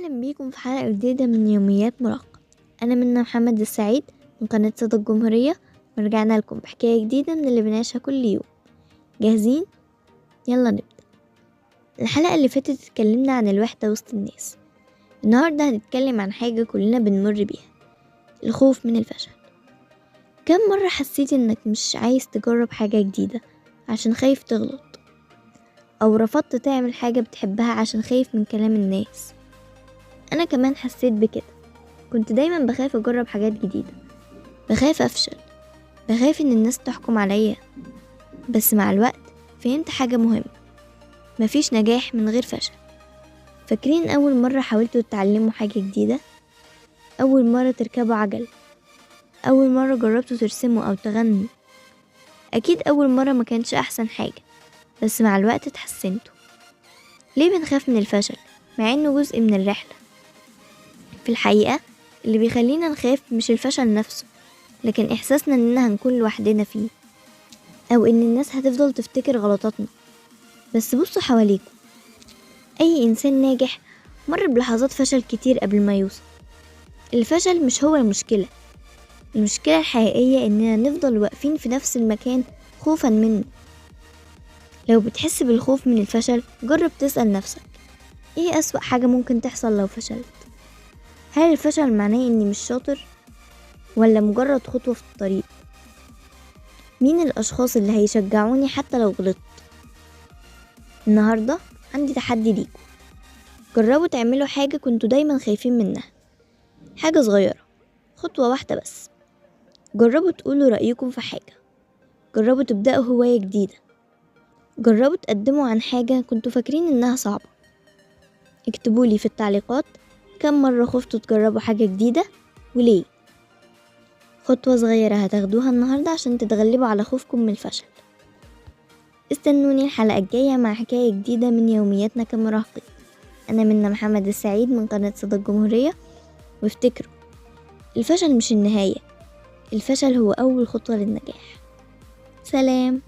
أهلا بيكم في حلقة جديدة من يوميات مراهقة. أنا منى محمد السعيد من قناة صدى الجمهورية، ورجعنا لكم بحكاية جديدة من اللي بنعيشها كل يوم. جاهزين؟ يلا نبدأ. الحلقة اللي فاتت اتكلمنا عن الوحدة وسط الناس. النهاردة هنتكلم عن حاجة كلنا بنمر بيها، الخوف من الفشل. كم مرة حسيت إنك مش عايز تجرب حاجة جديدة عشان خايف تغلط، أو رفضت تعمل حاجة بتحبها عشان خايف من كلام الناس؟ أنا كمان حسيت بكده، كنت دايما بخاف أجرب حاجات جديدة، بخاف أفشل، بخاف إن الناس تحكم عليا. بس مع الوقت فهمت حاجة مهمة، مفيش نجاح من غير فشل. فاكرين أول مرة حاولتوا تتعلموا حاجة جديدة؟ أول مرة تركبوا عجل؟ أول مرة جربتوا ترسموا أو تغنوا؟ أكيد أول مرة ما كانش أحسن حاجة، بس مع الوقت اتحسنتوا. ليه بنخاف من الفشل مع إنه جزء من الرحلة؟ في الحقيقة اللي بيخلينا نخاف مش الفشل نفسه، لكن إحساسنا إننا هنكون لوحدنا فيه، أو إن الناس هتفضل تفتكر غلطاتنا. بس بصوا حواليكم، أي إنسان ناجح مر بلحظات فشل كتير قبل ما يوصل. الفشل مش هو المشكلة الحقيقية إننا نفضل واقفين في نفس المكان خوفا منه. لو بتحس بالخوف من الفشل، جرب تسأل نفسك، إيه أسوأ حاجة ممكن تحصل لو فشلت؟ هل الفشل معناه إني مش شاطر، ولا مجرد خطوة في الطريق؟ مين الأشخاص اللي هيشجعوني حتى لو غلطت؟ النهاردة عندي تحدي ليكم، جربوا تعملوا حاجة كنتوا دايما خايفين منها، حاجة صغيرة، خطوة واحدة بس. جربوا تقولوا رأيكم في حاجة، جربوا تبدأوا هواية جديدة، جربوا تقدموا عن حاجة كنتوا فاكرين إنها صعبة. اكتبولي في التعليقات كم مرة خفتوا تجربوا حاجة جديدة وليه. خطوة صغيرة هتاخدوها النهاردة عشان تتغلبوا على خوفكم من الفشل. استنوني الحلقة الجاية مع حكاية جديدة من يومياتنا كمراهقين. أنا منى محمد السعيد من قناة صدى الجمهورية، وافتكروا، الفشل مش النهاية، الفشل هو أول خطوة للنجاح. سلام.